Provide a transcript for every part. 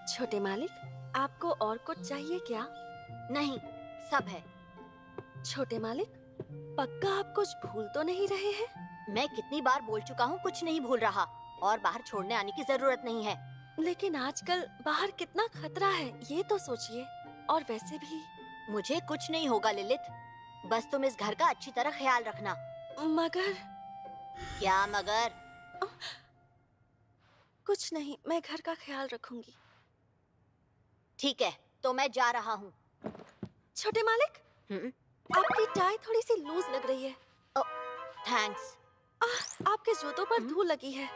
छोटे मालिक, आपको और कुछ चाहिए क्या? नहीं, सब है। छोटे मालिक, पक्का आप कुछ भूल तो नहीं रहे हैं? मैं कितनी बार बोल चुका हूँ कुछ नहीं भूल रहा और बाहर छोड़ने आने की जरूरत नहीं है। लेकिन आजकल बाहर कितना खतरा है, ये तो सोचिए। और वैसे भी मुझे कुछ नहीं होगा लिलित, बस तुम इस घर का अच्छी तरह ख्याल रखना। मगर क्या मगर? कुछ नहीं, मैं घर का ख्याल रखूंगी। ठीक है, तो मैं जा रहा हूँ। छोटे मालिक, आपकी टाई थोड़ी सी लूज लग रही है। थैंक्स। आपके जूतों पर धूल लगी है।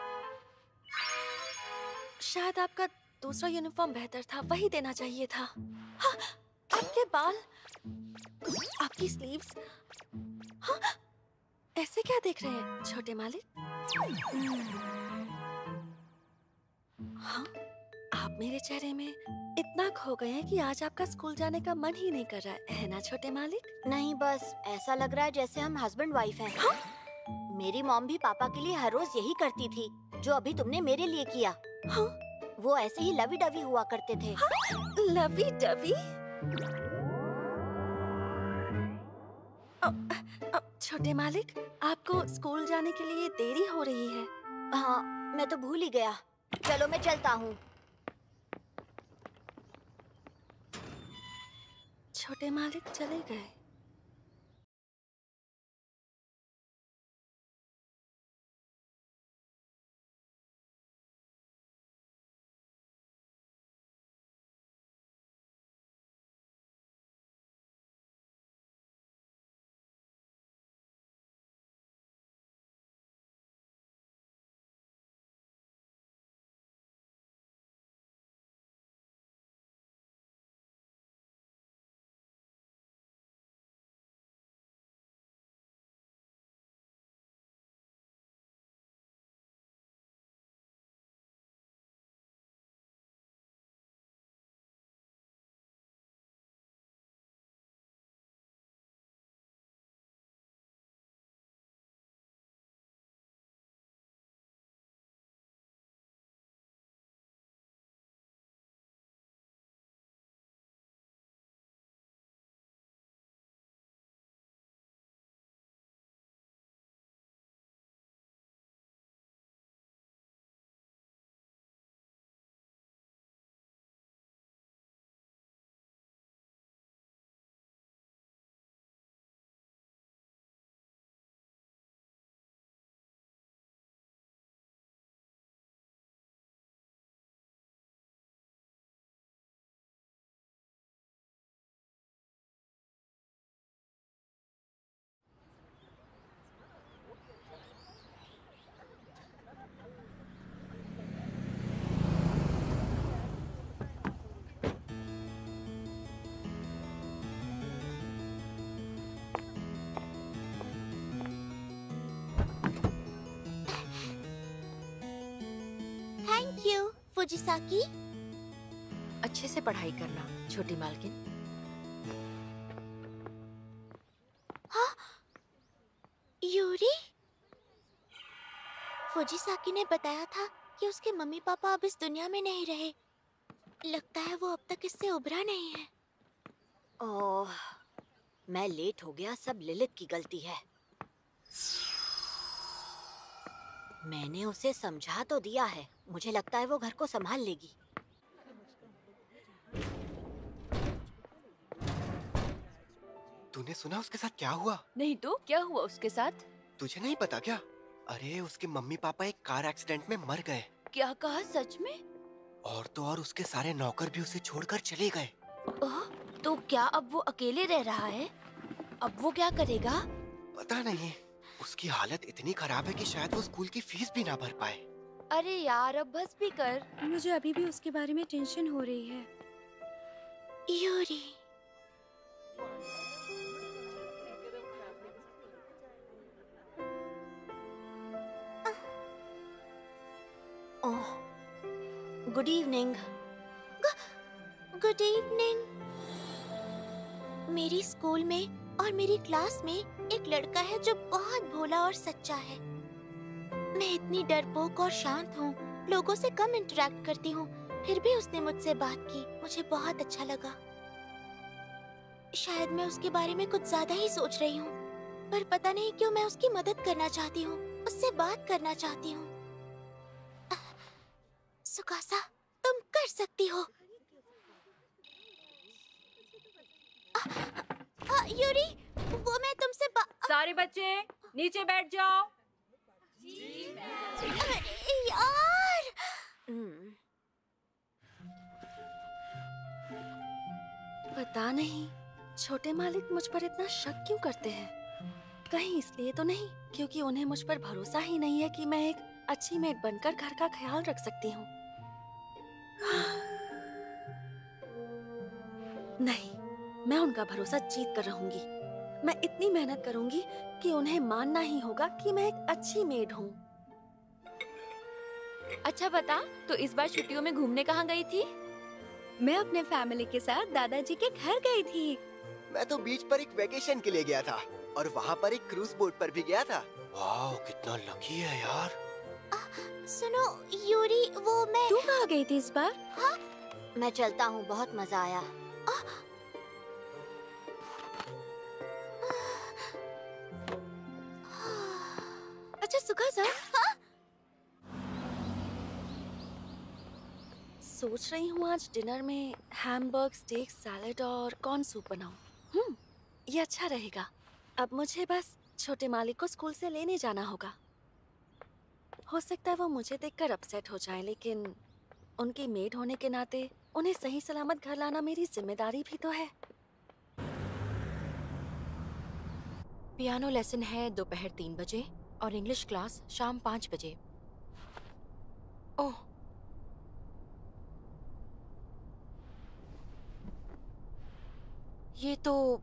शायद आपका दूसरा यूनिफॉर्म बेहतर था, वही देना चाहिए था। हाँ, आपके बाल, आपकी स्लीव्स। हाँ, ऐसे क्या देख रहे हैं छोटे मालिक? हाँ, आप मेरे चेहरे में इतना खो गए हैं कि आज आपका स्कूल जाने का मन ही नहीं कर रहा है ना छोटे मालिक? नहीं, बस ऐसा लग रहा है जैसे हम हस्बैंड वाइफ हैं। हाँ? मेरी मॉम भी पापा के लिए हर रोज यही करती थी, जो अभी तुमने मेरे लिए किया। हाँ? वो ऐसे ही लवी डवी हुआ करते थे। हाँ? Lovey dovey? छोटे मालिक, आपको स्कूल जाने के लिए देरी हो रही है। हाँ, मैं तो भूल ही गया। चलो मैं चलता हूँ। छोटे मालिक चले गए। Thank you Fujisaki. अच्छे से पढ़ाई करना छोटी मालकिन। हाँ, यूरी। फुजिसाकी ने बताया था कि उसके मम्मी पापा अब इस दुनिया में नहीं रहे। लगता है वो अब तक इससे उभरा नहीं है। ओह, मैं लेट हो गया, सब लिलित की गलती है। मैंने उसे समझा तो दिया है, मुझे लगता है वो घर को संभाल लेगी। तूने सुना उसके साथ क्या हुआ? नहीं तो क्या हुआ उसके साथ? तुझे नहीं पता क्या? अरे उसके मम्मी पापा एक कार एक्सीडेंट में मर गए। क्या कहा, सच में? और तो और उसके सारे नौकर भी उसे छोड़कर चले गए। तो क्या अब वो अकेले रह रहा है? अब वो क्या करेगा? पता नहीं, उसकी हालत इतनी खराब है कि शायद वो स्कूल की फीस भी ना भर पाए। अरे यार, अब बस भी कर। मुझे अभी भी उसके बारे में टेंशन हो रही है। यूरी, ओह, गुड इवनिंग। Good evening. मेरी स्कूल में और मेरी क्लास में एक लड़का है जो बहुत भोला और सच्चा है। मैं इतनी डरपोक और शांत हूँ, लोगों से कम इंटरेक्ट करती हूँ, फिर भी उसने मुझसे बात की। मुझे बहुत अच्छा लगा। शायद मैं उसके बारे में कुछ ज्यादा ही सोच रही हूँ, पर पता नहीं क्यों मैं उसकी मदद करना चाहती हूँ, उससे बात करना चाहती हूँ। सुकासा, तुम कर सकती हो। यूरी, वो मैं तुमसे सारे बच्चे नीचे बैठ जाओ। अरे यार। पता नहीं छोटे मालिक मुझ पर इतना शक क्यों करते हैं। कहीं इसलिए तो नहीं क्योंकि उन्हें मुझ पर भरोसा ही नहीं है कि मैं एक अच्छी मेड बनकर घर का ख्याल रख सकती हूँ। नहीं, मैं उनका भरोसा जीत कर रहूंगी। मैं इतनी मेहनत करूंगी कि उन्हें मानना ही होगा कि मैं एक अच्छी मेड हूँ। अच्छा बता, तो इस बार छुट्टियों में घूमने कहाँ गई थी? मैं अपने फैमिली के साथ दादाजी के घर गई थी। मैं तो बीच पर एक वेकेशन के लिए गया था और वहाँ पर एक क्रूज बोट पर भी गया था। वाह, कितना लकी है यार। सुनो यूरी, वो मैं तू कहाँ गई थी इस बार? हाँ? मैं चलता हूँ, बहुत मजा आया। अच्छा सुकासा, सोच रही हूँ आज डिनर में हैमबर्ग, स्टेक, सैलेड और कॉर्न सूप बनाऊं। ये अच्छा रहेगा। अब मुझे बस छोटे मालिक को स्कूल से लेने जाना होगा। हो सकता है वो मुझे देखकर अपसेट हो जाए, लेकिन उनकी मेड होने के नाते उन्हें सही सलामत घर लाना मेरी जिम्मेदारी भी तो है। पियानो लेसन है दोपहर 3 बजे और इंग्लिश क्लास शाम 5 बजे। ओह, ये तो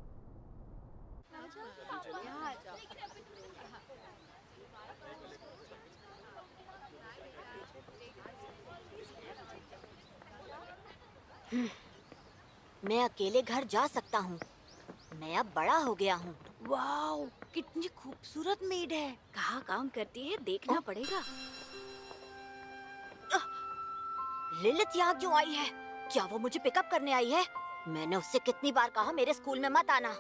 मैं अकेले घर जा सकता हूँ। मैं अब बड़ा हो गया हूँ। वाओ, कितनी खूबसूरत मेड है। कहाँ काम करती है देखना पड़ेगा। लिलित यहाँ क्यों आई है? क्या वो मुझे पिकअप करने आई है? मैंने उससे कितनी बार कहा मेरे स्कूल में मत आना।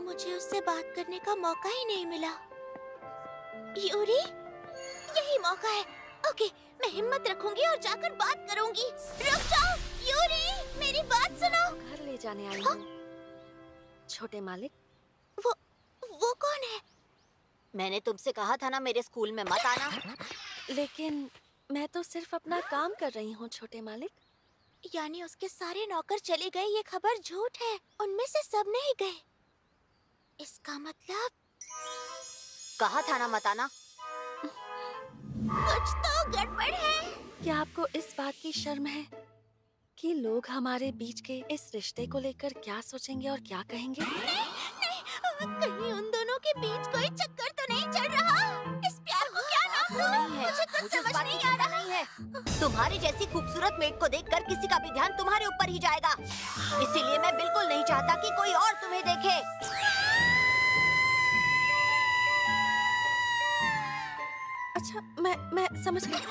मुझे उससे बात करने का मौका ही नहीं मिला। यूरी, यही मौका है। ओके, मैं हिम्मत रखूंगी और जाकर बात करूंगी। रुक जाओ यूरी, मेरी बात सुनो। घर ले जाने आई हूँ। छोटे मालिक, वो कौन है? मैंने तुमसे कहा था ना मेरे स्कूल में मत आना। लेकिन मैं तो सिर्फ अपना काम कर रही हूँ छोटे मालिक। यानी उसके सारे नौकर चले गए, ये खबर झूठ है। उनमें से सब नहीं गए। इसका मतलब कहा था ना मत आना। कुछ तो गड़बड़ है। क्या आपको इस बात की शर्म है कि लोग हमारे बीच के इस रिश्ते को लेकर क्या सोचेंगे और क्या कहेंगे? नहीं, कहीं उन दोनों के बीच कोई चक्कर तो नहीं चल रहा? इस प्यार को क्या नाम दूं? मुझे कुछ समझ नहीं आ रहा। नहीं है। तुम्हारी जैसी खूबसूरत मेड को देखकर किसी का भी ध्यान तुम्हारे ऊपर ही जाएगा। इसीलिए मैं बिल्कुल नहीं चाहता कि कोई और तुम्हें देखे। अच्छा, मैं समझ गई।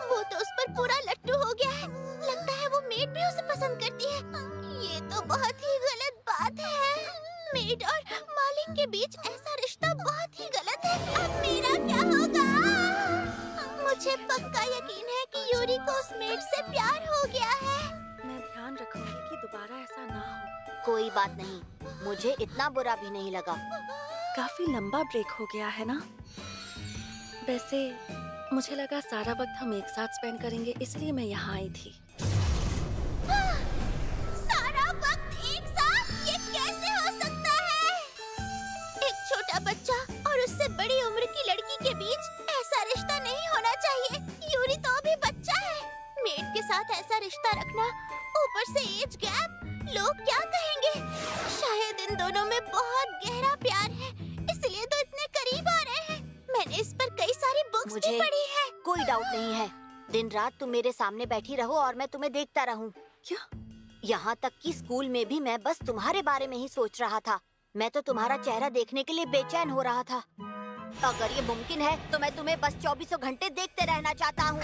वो तो उस पर पूरा लट्टू हो गया है। लगता है वो मेड भी उसे पसंद करती है। ये तो बहुत ही गलत बात है। मेड और मालिक के बीच ऐसा रिश्ता बहुत ही गलत है। अब मेरा क्या होगा? मुझे पक्का यकीन है कि यूरी को उस मेड से प्यार हो गया है। मैं ध्यान रखूंगी कि दोबारा ऐसा ना हो। कोई बात नहीं, मुझे इतना बुरा भी नहीं लगा। काफी लंबा ब्रेक हो गया है ना? वैसे मुझे लगा सारा वक्त हम एक साथ स्पेंड करेंगे, इसलिए मैं यहाँ आई थी। सारा वक्त एक साथ? ये कैसे हो सकता है? एक छोटा बच्चा और उससे बड़ी उम्र की लड़की के बीच ऐसा रिश्ता नहीं होना चाहिए। यूरी तो अभी बच्चा है। मेड के साथ ऐसा रिश्ता रखना, ऊपर से एज गैप, लोग क्या कहेंगे? शायद इन दोनों में बहुत गहरा प्यार है, इसलिए तो इतने करीब आ रहे हैं। मैंने इस पर कई सारी बुक्स भी पढ़ी है। कोई डाउट नहीं है। दिन रात तुम मेरे सामने बैठी रहो और मैं तुम्हें देखता रहूं। क्या? यहाँ तक कि स्कूल में भी मैं बस तुम्हारे बारे में ही सोच रहा था। मैं तो तुम्हारा चेहरा देखने के लिए बेचैन हो रहा था। अगर ये मुमकिन है तो मैं तुम्हें बस 24 घंटे देखते रहना चाहता हूँ।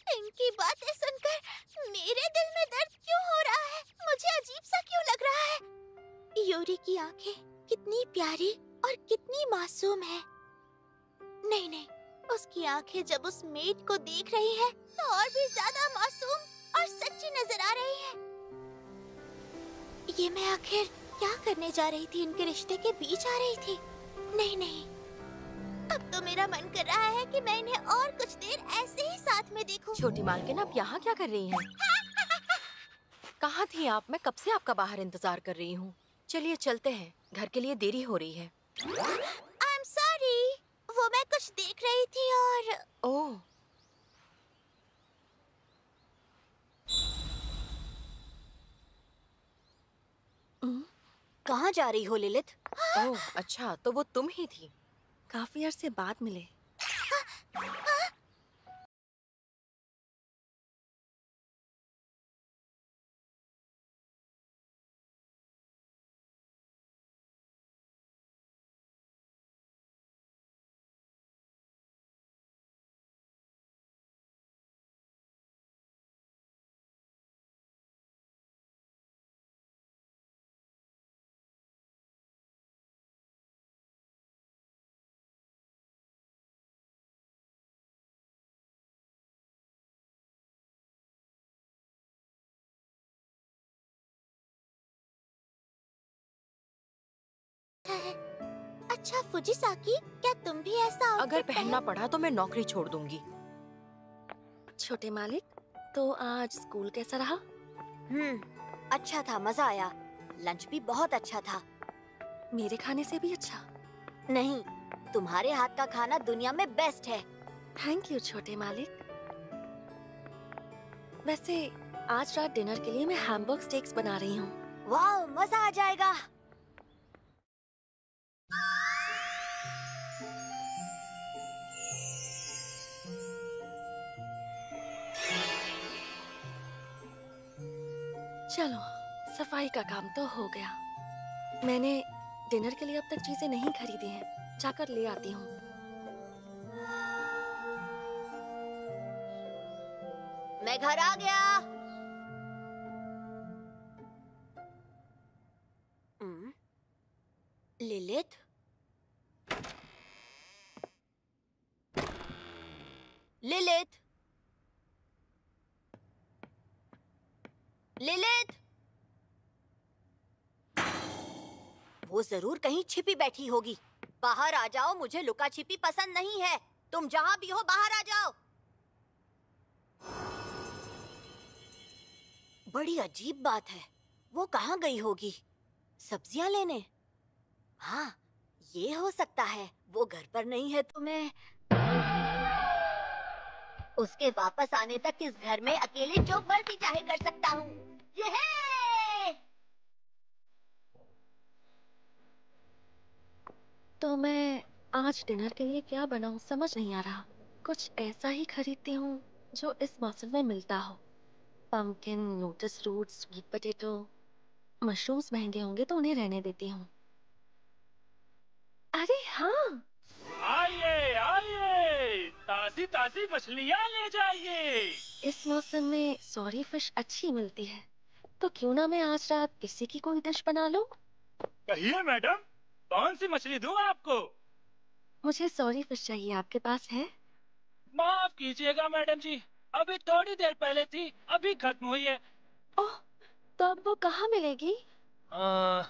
इनकी बातें सुनकर मेरे दिल में दर्द क्यों हो रहा है? मुझे अजीब सा क्यों लग रहा है? यूरी की आंखें कितनी प्यारी और कितनी मासूम है। नहीं नहीं, उसकी आंखें जब उस मेड को देख रही है तो और भी ज्यादा मासूम और सच्ची नजर आ रही है। ये मैं आखिर क्या करने जा रही थी? इनके रिश्ते के बीच आ रही थी? नहीं नहीं, अब तो मेरा मन कर रहा है कि मैं इन्हें और कुछ देर ऐसे ही साथ में देखूं। छोटी मालकिन, आप यहाँ क्या कर रही हैं? कहाँ थी आप? मैं कब से आपका बाहर इंतजार कर रही हूँ। चलिए चलते हैं, घर के लिए देरी हो रही है। I'm sorry, वो मैं कुछ देख रही थी और... ओह, कहाँ जा रही हो लिलित? ओह, अच्छा, तो वो तुम ही थी। काफी अरसे बाद मिले। अच्छा फुजिसाकी, क्या तुम भी ऐसा अगर outfit पहनना पड़ा तो मैं नौकरी छोड़ दूंगी। छोटे मालिक, तो आज स्कूल कैसा रहा? अच्छा था, मजा आया। लंच भी बहुत अच्छा था। मेरे खाने से भी अच्छा। नहीं, तुम्हारे हाथ का खाना दुनिया में बेस्ट है। थैंक यू छोटे मालिक। वैसे आज रात डिनर के लिए मैं हैमबर्ग स्टेक्स बना रही हूँ। वाह, मजा आ जाएगा। चलो, सफाई का काम तो हो गया। मैंने डिनर के लिए अब तक चीजें नहीं खरीदी हैं। जाकर ले आती हूँ। मैं घर आ गया। लिलित, लिलित, लिलित, वो जरूर कहीं छिपी बैठी होगी। बाहर आ जाओ, मुझे लुका छिपी पसंद नहीं है। तुम जहाँ भी हो बाहर आ जाओ। बड़ी अजीब बात है, वो कहाँ गई होगी? सब्जियां लेने? हाँ, ये हो सकता है वो घर पर नहीं है तो मैं उसके वापस आने तक इस घर में अकेले जो मर्जी चाहे कर सकता हूँ। ये है। तो मैं आज डिनर के लिए क्या बनाऊँ समझ नहीं आ रहा। कुछ ऐसा ही खरीदती हूँ जो इस मौसम में मिलता हो। Pumpkin, lotus root, sweet potato. Mushrooms महंगे होंगे तो उन्हें रहने देती हूँ। अरे हाँ, आइए आइए, ताजी ताजी मछलियाँ ले जाइए। इस मौसम में सॉरी फिश अच्छी मिलती है। तो क्यों ना मैं आज रात इसी की कोई डिश बना लूं? कहिए मैडम, कौन सी मछली दूं आपको? मुझे सॉरी फिश चाहिए, आपके पास है? माफ कीजिएगा मैडम जी, अभी थोड़ी देर पहले थी, अभी खत्म हुई है। ओह, तो अब वो कहाँ मिलेगी? आ,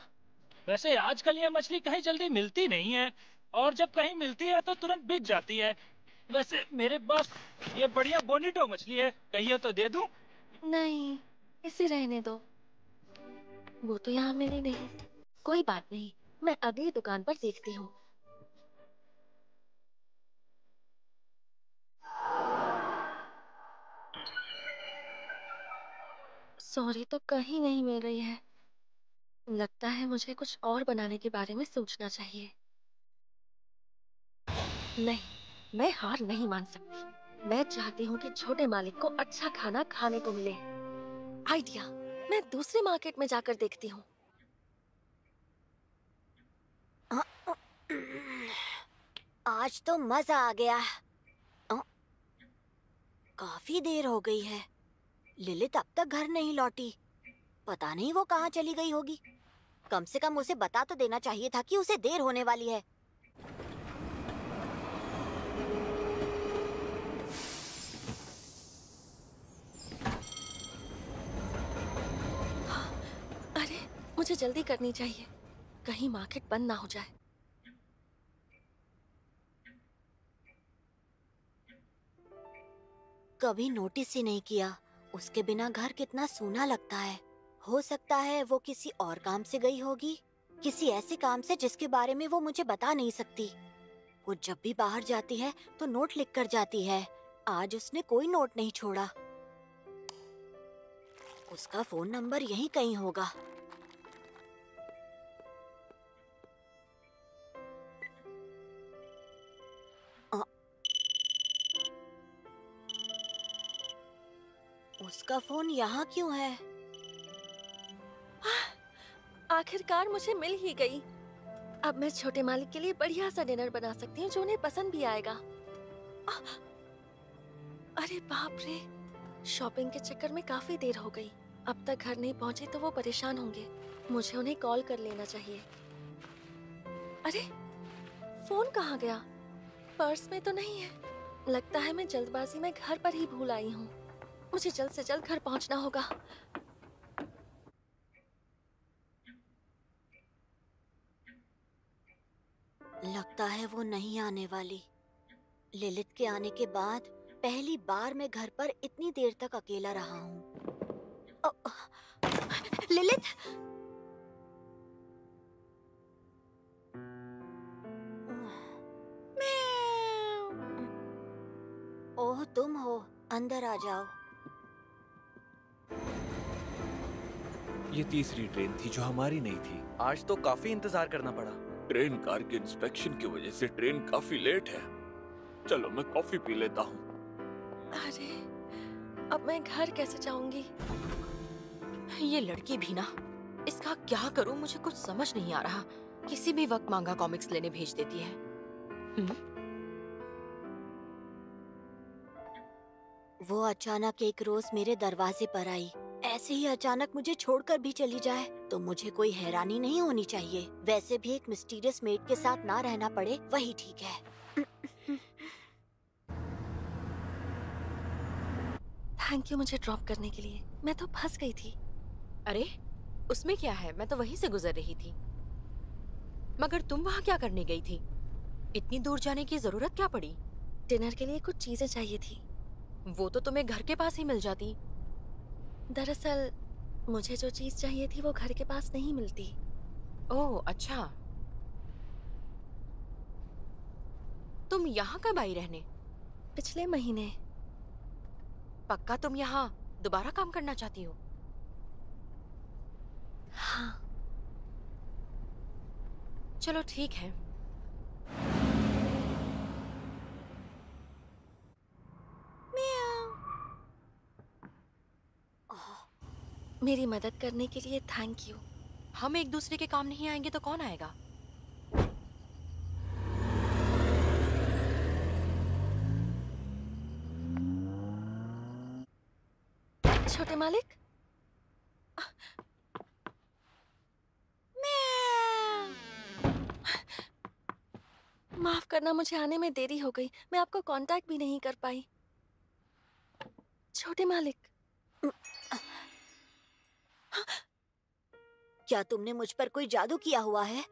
वैसे आजकल ये मछली कहीं जल्दी मिलती नहीं है, और जब कहीं मिलती है तो तुरंत बिक जाती है। वैसे मेरे पास ये बढ़िया बोनिटो मछली है, कहिए तो दे दूं? नहीं, इसे रहने दो। वो तो यहाँ मिली नहीं। कोई बात नहीं, मैं अगली दुकान पर देखती हूँ। सॉरी तो कहीं नहीं मिल रही है। लगता है मुझे कुछ और बनाने के बारे में सोचना चाहिए। नहीं, मैं हार नहीं मान सकती। मैं चाहती हूँ कि छोटे मालिक को अच्छा खाना खाने को मिले। आइडिया, मैं दूसरे मार्केट में जाकर देखती हूँ। आज तो मजा आ गया। काफी देर हो गई है, लिलित अब तक घर नहीं लौटी। पता नहीं वो कहाँ चली गई होगी। कम से कम उसे बता तो देना चाहिए था कि उसे देर होने वाली है। अरे, मुझे जल्दी करनी चाहिए, कहीं मार्केट बंद ना हो जाए। कभी नोटिस ही नहीं किया, उसके बिना घर कितना सूना लगता है। हो सकता है वो किसी और काम से गई होगी, किसी ऐसे काम से जिसके बारे में वो मुझे बता नहीं सकती। वो जब भी बाहर जाती है तो नोट लिख कर जाती है। आज उसने कोई नोट नहीं छोड़ा। उसका फोन नंबर यहीं कहीं होगा। उसका फोन यहाँ क्यों है? आखिरकार मुझे मिल ही गई। अब मैं छोटे मालिक के लिए बढ़िया सा डिनर बना सकती हूँ जो उन्हें पसंद भी आएगा। अरे बाप रे, शॉपिंग के चक्कर में काफी देर हो गई। अब तक घर नहीं पहुँचे तो वो परेशान होंगे। मुझे उन्हें कॉल कर लेना चाहिए। अरे, फोन कहाँ गया? पर्स में तो नहीं है। लगता है मैं जल्दबाजी में घर पर ही भूल आई हूँ। मुझे जल्द से जल्द घर पहुँचना होगा। लगता है वो नहीं आने वाली। लिलित के आने के बाद पहली बार मैं घर पर इतनी देर तक अकेला रहा हूँ। लिलित! ओह, तुम हो। अंदर आ जाओ। ये तीसरी ट्रेन थी जो हमारी नहीं थी। आज तो काफी इंतजार करना पड़ा। ट्रेन कार के इंस्पेक्शन की वजह से ट्रेन काफी लेट है। चलो मैं कॉफी पी लेता हूँ। अरे, अब मैं घर कैसे जाऊंगी? ये लड़की भी ना, इसका क्या करूं मुझे कुछ समझ नहीं आ रहा। किसी भी वक्त मांगा कॉमिक्स लेने भेज देती है। वो अचानक एक रोज मेरे दरवाजे पर आई। ऐसे ही अचानक मुझे छोड़कर भी चली जाए तो मुझे कोई हैरानी नहीं होनी चाहिए। वैसे भी एक मिस्टीरियस मेड के साथ ना रहना पड़े वही ठीक है। थैंक यू मुझे ड्रॉप करने के लिए। मैं तो फंस गई थी। अरे, उसमें क्या है, मैं तो वहीं से गुजर रही थी। मगर तुम वहाँ क्या करने गई थी? इतनी दूर जाने की जरूरत क्या पड़ी? डिनर के लिए कुछ चीजें चाहिए थी। वो तो तुम्हें घर के पास ही मिल जाती। दरअसल मुझे जो चीज चाहिए थी वो घर के पास नहीं मिलती। ओह अच्छा, तुम यहाँ कब आई रहने? पिछले महीने। पक्का तुम यहाँ दोबारा काम करना चाहती हो? हाँ। चलो ठीक है। मेरी मदद करने के लिए थैंक यू। हम एक दूसरे के काम नहीं आएंगे तो कौन आएगा? छोटे मालिक, माफ करना, मुझे आने में देरी हो गई। मैं आपको कांटेक्ट भी नहीं कर पाई। छोटे मालिक, क्या तुमने मुझ पर कोई जादू किया हुआ है?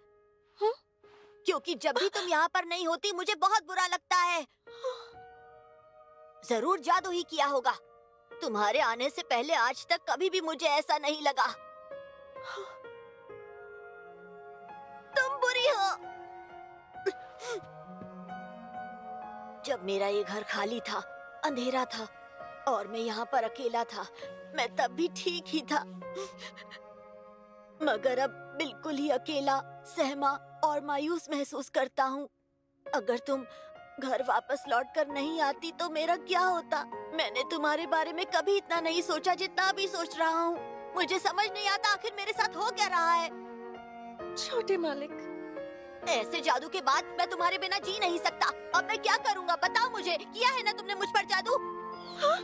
क्योंकि जब भी तुम यहाँ पर नहीं होती मुझे बहुत बुरा लगता है। जरूर जादू ही किया होगा। तुम्हारे आने से पहले आज तक कभी भी मुझे ऐसा नहीं लगा। तुम बुरी हो। जब मेरा ये घर खाली था, अंधेरा था और मैं यहाँ पर अकेला था, मैं तब भी ठीक ही था। मगर अब बिल्कुल ही अकेला, सहमा और मायूस महसूस करता हूँ। अगर तुम घर वापस लौट कर नहीं आती तो मेरा क्या होता? मैंने तुम्हारे बारे में कभी इतना नहीं सोचा जितना अभी सोच रहा हूँ। मुझे समझ नहीं आता आखिर मेरे साथ हो क्या रहा है। छोटे मालिक, ऐसे जादू के बाद मैं तुम्हारे बिना जी नहीं सकता। अब मैं क्या करूँगा बताओ मुझे। किया है ना तुमने मुझ पर जादू? हाँ?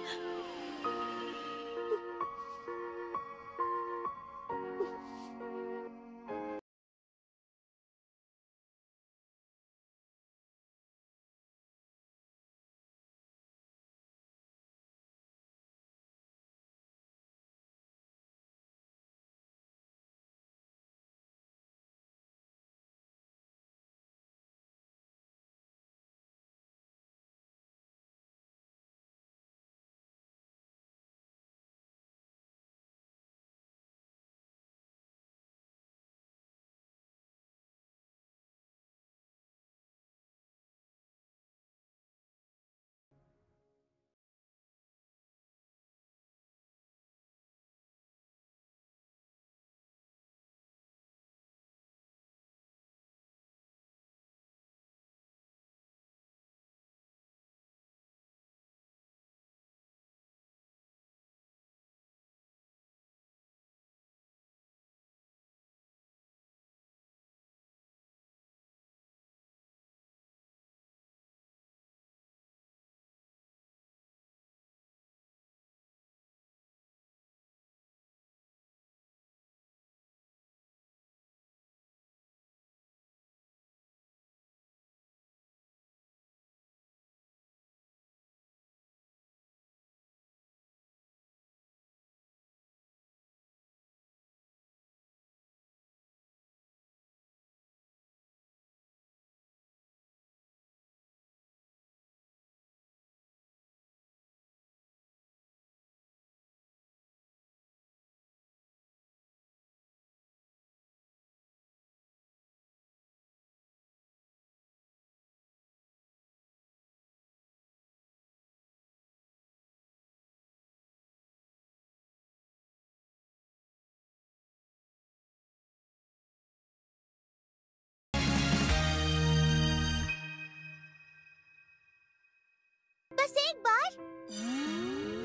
बस एक बार।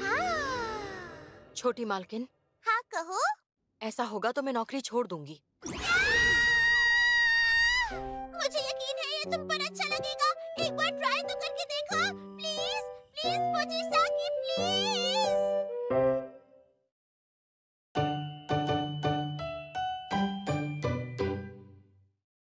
हाँ। छोटी मालकिन, हाँ कहो। ऐसा होगा तो मैं नौकरी छोड़ दूंगी। मुझे यकीन है ये तुम पर अच्छा लगेगा। एक बार ट्राई तो करके देखो। प्लीज प्लीज फौजी साकी प्लीज।